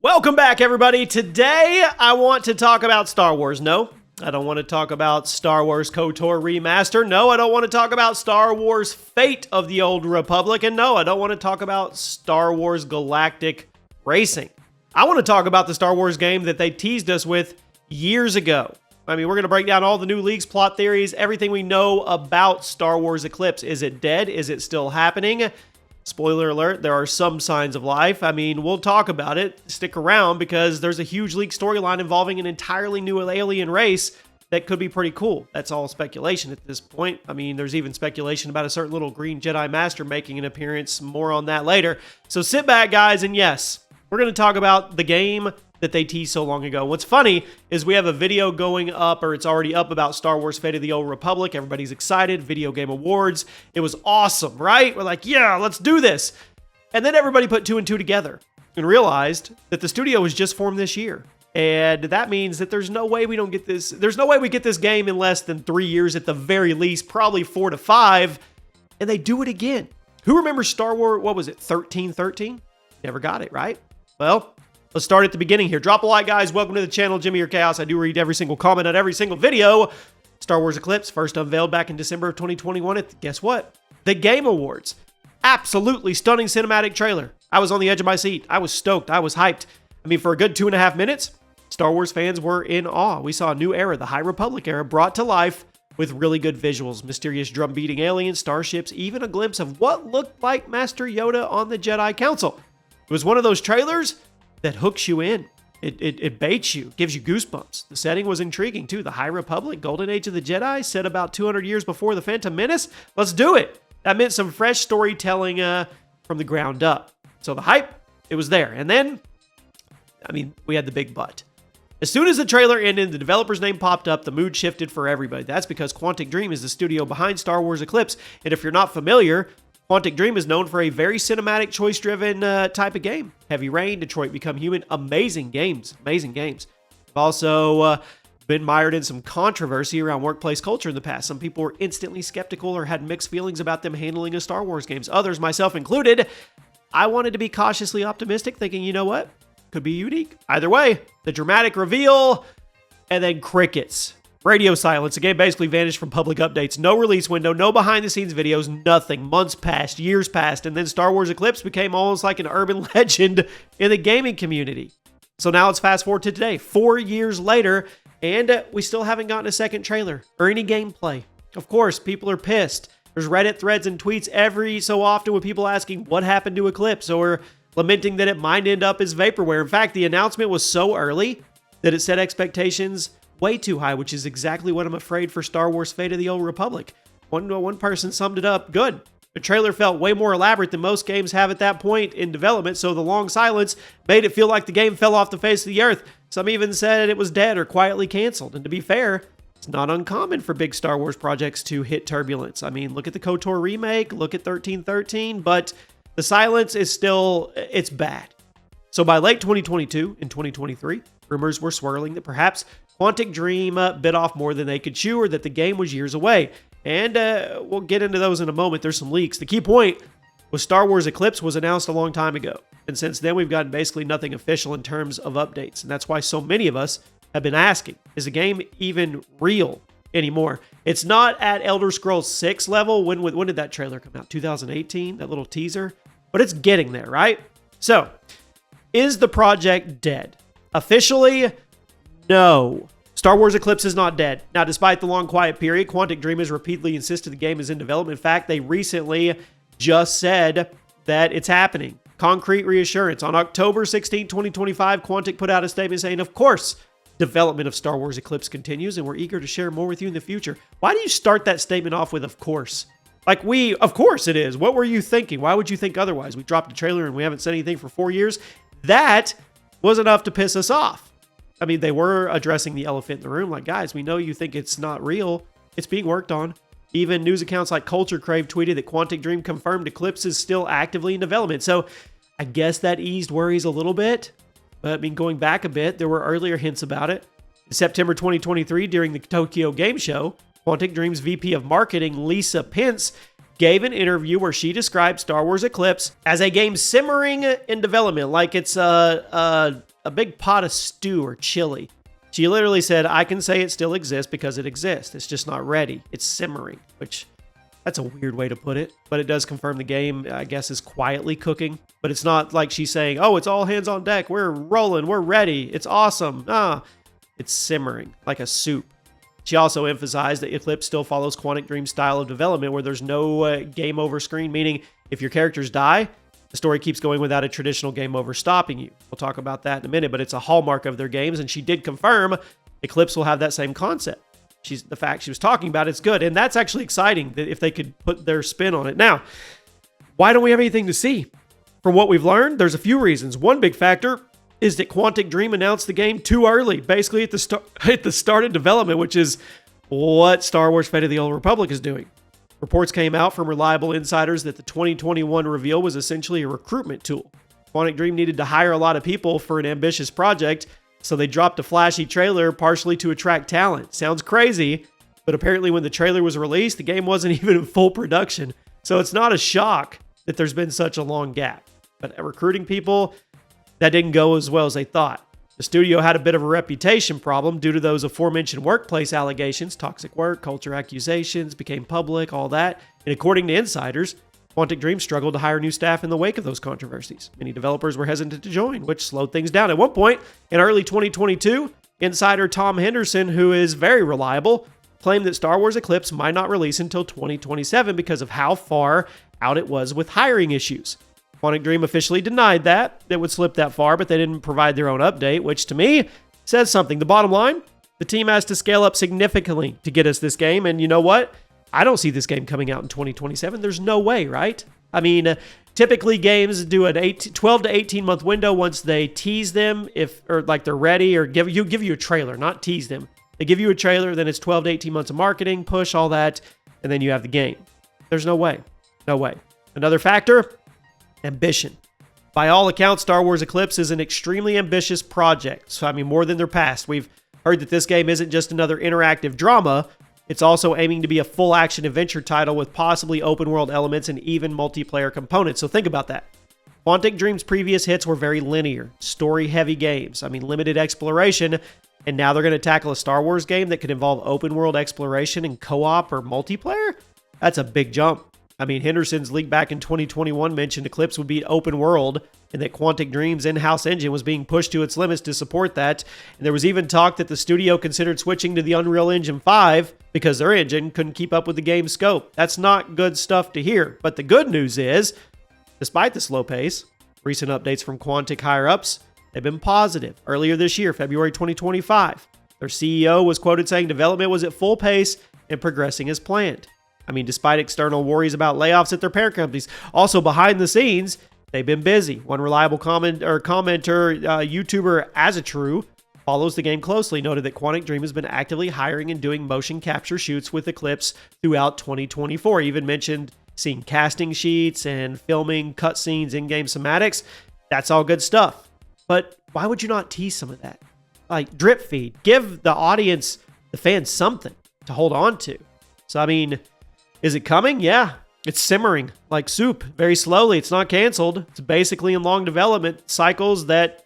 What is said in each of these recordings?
Welcome back, everybody. Today, I want to talk about Star Wars. No, I don't want to talk about Star Wars KOTOR Remaster. No, I don't want to talk about Star Wars Fate of the Old Republic. And no, I don't want to talk about Star Wars Galactic Racing. I want to talk about the Star Wars game that they teased us with years ago. I mean, we're going to break down all the new leaks, plot theories, everything we know about Star Wars Eclipse. Is it dead? Is it still happening? Spoiler alert, there are some signs of life. I mean, we'll talk about it. Stick around because there's a huge leaked storyline involving an entirely new alien race that could be pretty cool. That's all speculation at this point. I mean, there's even speculation about a certain little green Jedi Master making an appearance. More on that later. So sit back, guys, and yes, we're going to talk about the game that they teased so long ago. What's funny is we have a video going up, or it's already up, about Star Wars Fate of the Old Republic. Everybody's excited. Video Game Awards. It was awesome, right? We're like, yeah, let's do this. And then everybody put two and two together and realized that the studio was just formed this year. And that means that there's no way we don't get this. There's no way we get this game in less than 3 years at the very least, probably 4 to 5. And they do it again. Who remembers Star Wars, what was it, 1313? Never got it, right? Well, let's start at the beginning here. Drop a like, guys. Welcome to the channel, Jimmy or Chaos. I do read every single comment on every single video. Star Wars Eclipse, first unveiled back in December of 2021 at, guess what? The Game Awards. Absolutely stunning cinematic trailer. I was on the edge of my seat. I was stoked. I was hyped. I mean, for a good 2.5 minutes, Star Wars fans were in awe. We saw a new era, the High Republic era, brought to life with really good visuals, mysterious drum-beating aliens, starships, even a glimpse of what looked like Master Yoda on the Jedi Council. It was one of those trailers that hooks you in. It baits you, gives you goosebumps. The setting was intriguing too. The High Republic, Golden Age of the Jedi, set about 200 years before the Phantom Menace. Let's do it. That meant some fresh storytelling from the ground up. So the hype, it was there. And then, I mean, we had the big but. As soon as the trailer ended, the developer's name popped up, the mood shifted for everybody. That's because Quantic Dream is the studio behind Star Wars Eclipse. And if you're not familiar, Quantic Dream is known for a very cinematic, choice-driven type of game. Heavy Rain, Detroit Become Human, amazing games. Amazing games. I've also been mired in some controversy around workplace culture in the past. Some people were instantly skeptical or had mixed feelings about them handling a Star Wars games. Others, myself included, I wanted to be cautiously optimistic, thinking, you know what? Could be unique. Either way, the dramatic reveal, and then crickets. Radio silence. The game basically vanished from public updates. No release window, no behind-the-scenes videos, nothing. Months passed, years passed, and then Star Wars Eclipse became almost like an urban legend in the gaming community. So now let's fast forward to today, 4 years later, and we still haven't gotten a second trailer or any gameplay. Of course, people are pissed. There's Reddit threads and tweets every so often with people asking what happened to Eclipse or lamenting that it might end up as vaporware. In fact, the announcement was so early that it set expectations way too high, which is exactly what I'm afraid for Star Wars Fate of the Old Republic. One person summed it up good. The trailer felt way more elaborate than most games have at that point in development, so the long silence made it feel like the game fell off the face of the earth. Some even said it was dead or quietly canceled. And to be fair, it's not uncommon for big Star Wars projects to hit turbulence. I mean, look at the KOTOR remake, look at 1313, but the silence is still, it's bad. So by late 2022 and 2023, rumors were swirling that perhaps Quantic Dream bit off more than they could chew, or that the game was years away. And we'll get into those in a moment. There's some leaks. The key point was Star Wars Eclipse was announced a long time ago. And since then, we've gotten basically nothing official in terms of updates. And that's why so many of us have been asking, is the game even real anymore? It's not at Elder Scrolls 6 level. When did that trailer come out? 2018? That little teaser? But it's getting there, right? So, is the project dead? Officially, no. Star Wars Eclipse is not dead. Now, despite the long quiet period, Quantic Dream has repeatedly insisted the game is in development. In fact, they recently just said that it's happening. Concrete reassurance. On October 16, 2025, Quantic put out a statement saying, of course, development of Star Wars Eclipse continues, and we're eager to share more with you in the future. Why do you start that statement off with, of course? Like, of course it is. What were you thinking? Why would you think otherwise? We dropped a trailer and we haven't said anything for 4 years. That was enough to piss us off. I mean, they were addressing the elephant in the room. Like, guys, we know you think it's not real. It's being worked on. Even news accounts like Culture Crave tweeted that Quantic Dream confirmed Eclipse is still actively in development. So I guess that eased worries a little bit. But I mean, going back a bit, there were earlier hints about it. In September 2023, during the Tokyo Game Show, Quantic Dream's VP of Marketing, Lisa Pence, gave an interview where she described Star Wars Eclipse as a game simmering in development, like it's a a big pot of stew or chili. She literally said, I can say it still exists because it exists. It's just not ready. It's simmering, which that's a weird way to put it, but it does confirm the game, I guess, is quietly cooking. But it's not like she's saying, oh, it's all hands on deck. We're rolling. We're ready. It's awesome. It's simmering like a soup. She also emphasized that Eclipse still follows Quantic Dream's style of development where there's no game over screen, meaning if your characters die, the story keeps going without a traditional game over stopping you. We'll talk about that in a minute, but it's a hallmark of their games, and she did confirm Eclipse will have that same concept. The fact she was talking about it's good, and that's actually exciting that if they could put their spin on it. Now, why don't we have anything to see? From what we've learned, there's a few reasons. One big factor is that Quantic Dream announced the game too early, basically at the start of development, which is what Star Wars Fate of the Old Republic is doing. Reports came out from reliable insiders that the 2021 reveal was essentially a recruitment tool. Quantic Dream needed to hire a lot of people for an ambitious project, so they dropped a flashy trailer partially to attract talent. Sounds crazy, but apparently when the trailer was released, the game wasn't even in full production. So it's not a shock that there's been such a long gap. But recruiting people, that didn't go as well as they thought. The studio had a bit of a reputation problem due to those aforementioned workplace allegations, toxic work, culture accusations, became public, all that. And according to insiders, Quantic Dream struggled to hire new staff in the wake of those controversies. Many developers were hesitant to join, which slowed things down. At one point, in early 2022, insider Tom Henderson, who is very reliable, claimed that Star Wars Eclipse might not release until 2027 because of how far out it was with hiring issues. Quantic Dream officially denied that it would slip that far, but they didn't provide their own update, which to me says something. The bottom line, the team has to scale up significantly to get us this game, and you know what? I don't see this game coming out in 2027. There's no way, right? I mean, typically games do an 12 to 18 month window once they tease them, or like they're ready, or give you a trailer, not tease them. They give you a trailer, then it's 12 to 18 months of marketing, push, all that, and then you have the game. There's no way. No way. Another factor, ambition. By all accounts, Star Wars Eclipse is an extremely ambitious project. So, I mean, more than their past. We've heard that this game isn't just another interactive drama. It's also aiming to be a full action adventure title with possibly open world elements and even multiplayer components. So think about that. Quantic Dream's previous hits were very linear, story heavy games. I mean, limited exploration. And now they're going to tackle a Star Wars game that could involve open world exploration and co-op or multiplayer? That's a big jump. I mean, Henderson's leak back in 2021 mentioned Eclipse would be open world and that Quantic Dream's in-house engine was being pushed to its limits to support that. And there was even talk that the studio considered switching to the Unreal Engine 5 because their engine couldn't keep up with the game's scope. That's not good stuff to hear. But the good news is, despite the slow pace, recent updates from Quantic higher-ups, they've been positive. Earlier this year, February 2025, their CEO was quoted saying development was at full pace and progressing as planned. I mean, despite external worries about layoffs at their parent companies, also behind the scenes, they've been busy. One reliable commenter, YouTuber Azatru, follows the game closely, noted that Quantic Dream has been actively hiring and doing motion capture shoots with Eclipse throughout 2024. He even mentioned seeing casting sheets and filming cutscenes, in-game cinematics. That's all good stuff. But why would you not tease some of that? Like, drip feed. Give the audience, the fans, something to hold on to. So, I mean, is it coming? Yeah. It's simmering like soup very slowly. It's not canceled. It's basically in long development cycles that,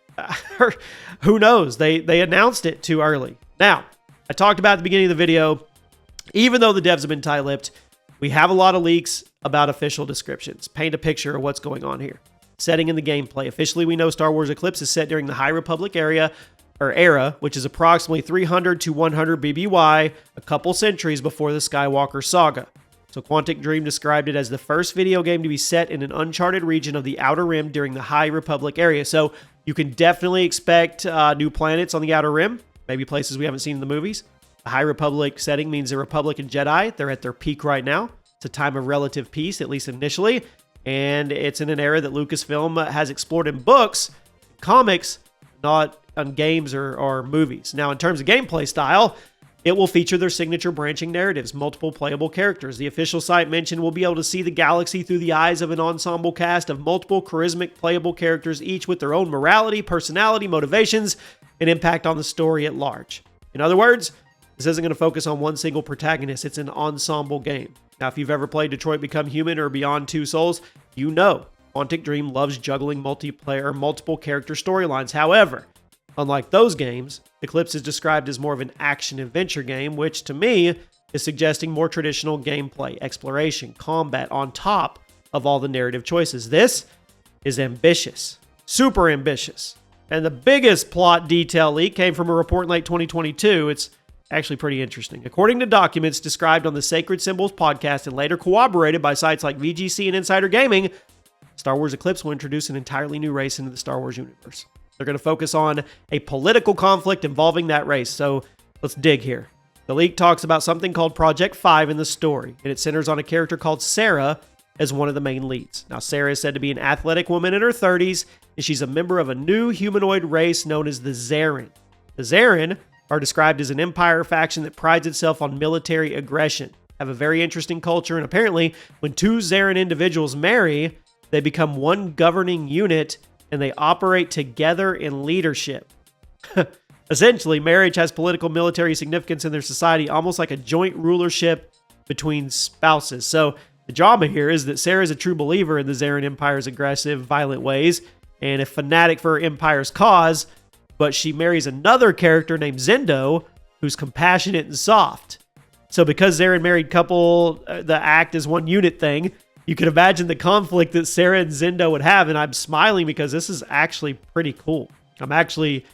who knows? They announced it too early. Now, I talked about at the beginning of the video, even though the devs have been tight-lipped, we have a lot of leaks about official descriptions. Paint a picture of what's going on here. Setting in the gameplay. Officially, we know Star Wars Eclipse is set during the High Republic era, which is approximately 300 to 100 BBY, a couple centuries before the Skywalker saga. So Quantic Dream described it as the first video game to be set in an uncharted region of the Outer Rim during the High Republic area. So you can definitely expect new planets on the Outer Rim, maybe places we haven't seen in the movies. The High Republic setting means the Republic and Jedi, they're at their peak right now. It's a time of relative peace, at least initially. And it's in an era that Lucasfilm has explored in books, comics, not on games or movies. Now, in terms of gameplay style, it will feature their signature branching narratives, multiple playable characters. The official site mentioned we'll be able to see the galaxy through the eyes of an ensemble cast of multiple charismatic playable characters, each with their own morality, personality, motivations, and impact on the story at large. In other words, this isn't going to focus on one single protagonist. It's an ensemble game. Now, if you've ever played Detroit Become Human or Beyond Two Souls, you know Quantic Dream loves juggling multiplayer or multiple character storylines. However, Unlike those games, Eclipse is described as more of an action-adventure game, which to me is suggesting more traditional gameplay, exploration, combat on top of all the narrative choices. This is ambitious, super ambitious. And the biggest plot detail leak came from a report in late 2022. It's actually pretty interesting. According to documents described on the Sacred Symbols podcast and later corroborated by sites like VGC and Insider Gaming, Star Wars Eclipse will introduce an entirely new race into the Star Wars universe. They're going to focus on a political conflict involving that race. So let's dig here. The leak talks about something called Project 5 in the story, and it centers on a character called Sarah as one of the main leads. Now, Sarah is said to be an athletic woman in her 30s, and she's a member of a new humanoid race known as the Zarin. The Zarin are described as an Empire faction that prides itself on military aggression, have a very interesting culture, and apparently, when two Zarin individuals marry, they become one governing unit, and they operate together in leadership. Essentially, marriage has political military significance in their society, almost like a joint rulership between spouses. So the drama here is that Sarah is a true believer in the Zarin Empire's aggressive, violent ways and a fanatic for her empire's cause, but she marries another character named Zendo who's compassionate and soft. So because Zarin married couple, the act as one unit thing, you can imagine the conflict that Sarah and Zendo would have, and I'm smiling because this is actually pretty cool. I'm actually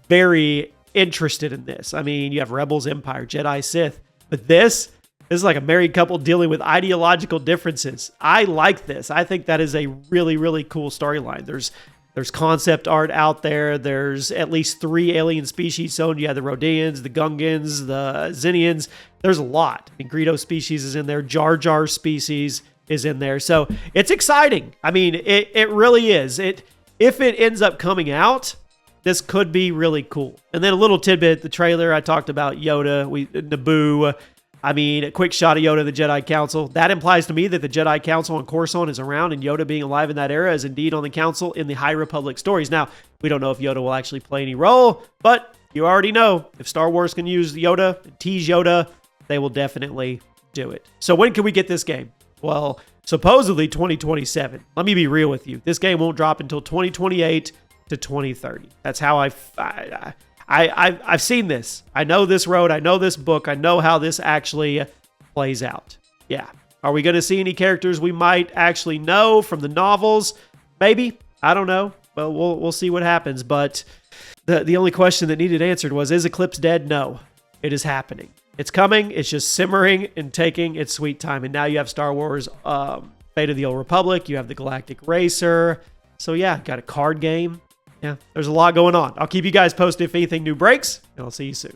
very interested in this. I mean, you have Rebels, Empire, Jedi, Sith, but this is like a married couple dealing with ideological differences. I like this. I think that is a really, really cool storyline. There's concept art out there. There's at least 3 alien species shown. You have the Rodians, the Gungans, the Xenians. There's a lot. And Greedo species is in there. Jar Jar species is in there. So it's exciting. I mean, it really is. If it ends up coming out, this could be really cool. And then a little tidbit, the trailer, I talked about Yoda, Naboo. I mean, a quick shot of Yoda in the Jedi Council. That implies to me that the Jedi Council on Coruscant is around, and Yoda being alive in that era is indeed on the Council in the High Republic stories. Now, we don't know if Yoda will actually play any role, but you already know if Star Wars can use Yoda, tease Yoda, they will definitely do it. So when can we get this game? Well, supposedly 2027. Let me be real with you. This game won't drop until 2028 to 2030. That's how I've seen this. I know this road. I know this book. I know how this actually plays out. Yeah. Are we going to see any characters we might actually know from the novels? Maybe. I don't know. But we'll see what happens. But the only question that needed answered was, is Eclipse dead? No. It is happening. It's coming. It's just simmering and taking its sweet time. And now you have Star Wars Fate of the Old Republic. You have the Galactic Racer. So yeah, got a card game. Yeah, there's a lot going on. I'll keep you guys posted if anything new breaks, and I'll see you soon.